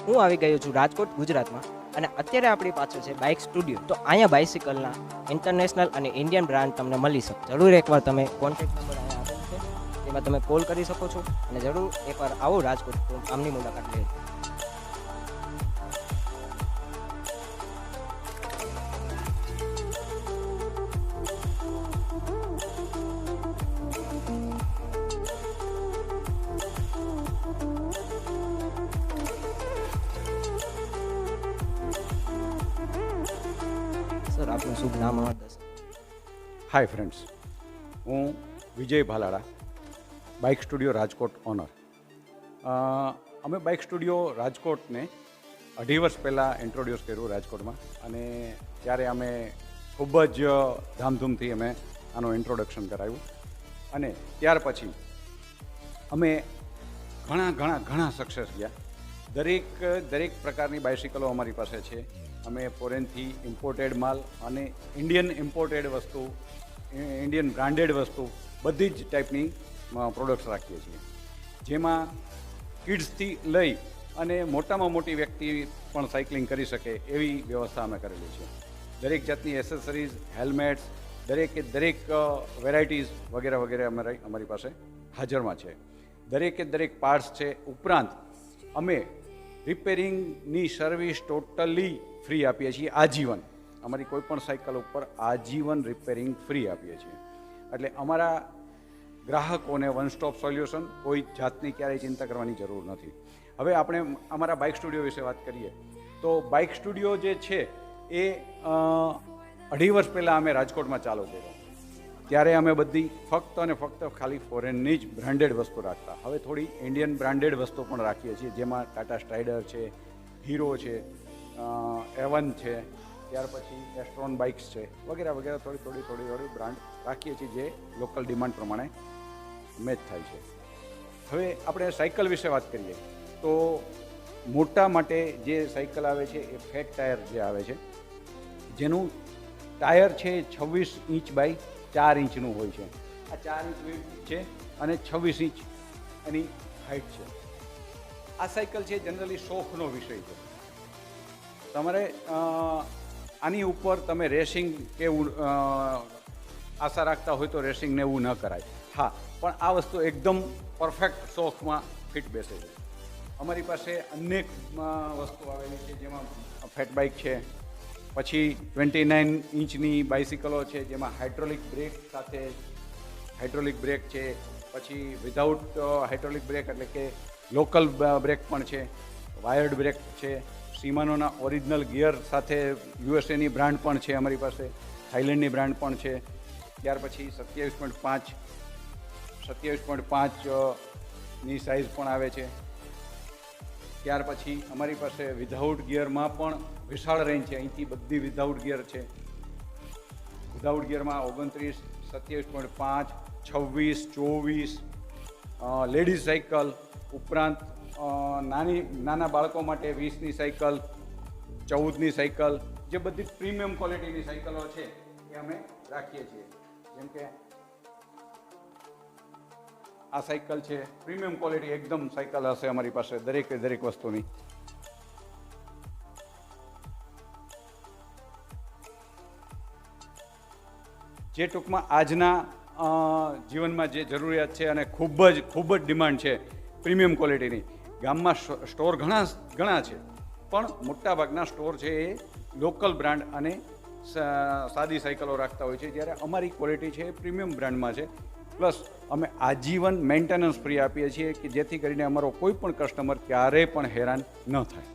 હું આવી ગયો છું રાજકોટ ગુજરાતમાં અને અત્યારે આપણી પાછળ છે બાઇક સ્ટુડિયો. તો અહીંયા બાઇસિકલના ઇન્ટરનેશનલ અને ઇન્ડિયન બ્રાન્ડ તમને મળી શકે. જરૂર એકવાર તમે કોન્ટેક્ટ નંબર અહીંયા આપેલ છે તેમાં તમે કોલ કરી શકો છો અને જરૂર એકવાર આવો રાજકોટ તો આમની મુલાકાત લેજો. સર આપનું શુભ નામ દસ. હાય ફ્રેન્ડ્સ, હું વિજય ભાલાડા, બાઇક સ્ટુડિયો રાજકોટ ઓનર. અમે બાઇક સ્ટુડિયો રાજકોટને 2.5 વર્ષ પહેલાં ઇન્ટ્રોડ્યુસ કર્યું રાજકોટમાં, અને ત્યારે અમે ખૂબ જ ધામધૂમથી અમે આનું ઇન્ટ્રોડક્શન કરાવ્યું. અને ત્યાર પછી અમે ઘણા સક્સેસ ગયા. દરેક પ્રકારની બાઇસિકલો અમારી પાસે છે. અમે ફોરેનથી ઇમ્પોર્ટેડ માલ અને ઇન્ડિયન ઇમ્પોર્ટેડ વસ્તુ, ઇન્ડિયન બ્રાન્ડેડ વસ્તુ, બધી જ ટાઈપની પ્રોડક્ટ્સ રાખીએ છીએ, જેમાં કિડ્સથી લઈ અને મોટામાં મોટી વ્યક્તિ પણ સાયકલિંગ કરી શકે એવી વ્યવસ્થા અમે કરેલી છે. દરેક જાતની એસેસરીઝ, હેલ્મેટ્સ, દરેક વેરાયટીઝ વગેરે અમારી પાસે હાજરમાં છે. દરેક પાર્ટ્સ છે. ઉપરાંત અમે રિપેરિંગની સર્વિસ ટોટલી ફ્રી આપીએ છીએ, આજીવન. અમારી કોઈ પણ સાયકલ ઉપર આજીવન રિપેરિંગ ફ્રી આપીએ છીએ. એટલે અમારા ગ્રાહકોને વન સ્ટોપ સોલ્યુશન, કોઈ જાતની ક્યારેય ચિંતા કરવાની જરૂર નથી. હવે આપણે અમારા બાઇક સ્ટુડિયો વિશે વાત કરીએ તો બાઇક સ્ટુડિયો જે છે એ 2.5 વર્ષ પહેલાં અમે રાજકોટમાં ચાલુ કર્યો. ત્યારે અમે બધી ફક્ત ખાલી ફોરેનની જ બ્રાન્ડેડ વસ્તુ રાખતા. હવે થોડી ઇન્ડિયન બ્રાન્ડેડ વસ્તુ પણ રાખીએ છીએ, જેમાં ટાટા સ્ટ્રાઇડર છે, હીરો છે, એવન છે, ત્યાર પછી એસ્ટ્રોન બાઇક્સ છે, વગેરે થોડી બ્રાન્ડ રાખીએ છીએ, જે લોકલ ડિમાન્ડ પ્રમાણે મેચ થાય છે. હવે આપણે સાયકલ વિશે વાત કરીએ તો મોટા માટે જે સાયકલ આવે છે એ ફેટ ટાયર જે આવે છે, જેનું ટાયર છે 26 ઇંચ બાય 4 ઇંચનું હોય છે. આ 4 ઇંચ વિડ્થ છે અને 26 ઇંચ એની હાઇટ છે. આ સાયકલ છે જનરલી શોખનો વિષય છે. તમારે આની ઉપર તમે રેસિંગ કે આશા રાખતા હોય તો રેસિંગ ને એવું ન કરાય. હા, પણ આ વસ્તુ એકદમ પરફેક્ટ શોખમાં ફિટ બેસે છે. અમારી પાસે અનેક વસ્તુ આવેલી છે, જેમાં ફેટ બાઇક છે, પછી 29 ઇંચની બાઇસિકલો છે, જેમાં હાઇડ્રોલિક બ્રેક સાથે હાઇડ્રોલિક બ્રેક છે, પછી વિધાઉટ હાઇડ્રોલિક બ્રેક એટલે કે લોકલ બ્રેક પણ છે, વાયર્ડ બ્રેક છે, શિમાનોના ઓરિજિનલ ગિયર સાથે યુએસએની બ્રાન્ડ પણ છે અમારી પાસે, થાઇલેન્ડની બ્રાન્ડ પણ છે. ત્યાર પછી 27.5ની સાઇઝ પણ આવે છે. ત્યાર પછી અમારી પાસે વિધાઉટ ગિયરમાં પણ વિશાળ રેન્જ છે. અહીંથી બધી વિધાઉટ ગિયર છે. વિધાઉટ ગિયરમાં 29, 27.5, 26, 24 લેડીઝ સાયકલ, ઉપરાંત નાના બાળકો માટે 20ની સાયકલ, 14ની સાયકલ, જે બધી પ્રીમિયમ ક્વોલિટીની સાયકલો છે એ અમે રાખીએ છીએ. જેમ કે આ સાયકલ છે, પ્રીમિયમ ક્વોલિટી એકદમ સાયકલ હશે અમારી પાસે દરેક વસ્તુની. જે ટૂંકમાં આજના જીવનમાં જે જરૂરિયાત છે અને ખૂબ જ ડિમાન્ડ છે પ્રીમિયમ ક્વોલિટીની. ગામમાં સ્ટોર ઘણા છે, પણ મોટાભાગના સ્ટોર છે એ લોકલ બ્રાન્ડ અને સાદી સાયકલો રાખતા હોય છે, જ્યારે અમારી ક્વોલિટી છે એ પ્રીમિયમ બ્રાન્ડમાં છે. પ્લસ અમે આજીવન મેન્ટેનન્સ ફ્રી આપીએ છીએ, કે જેથી કરીને અમારો કોઈ પણ કસ્ટમર ક્યારેય પણ હેરાન ન થાય.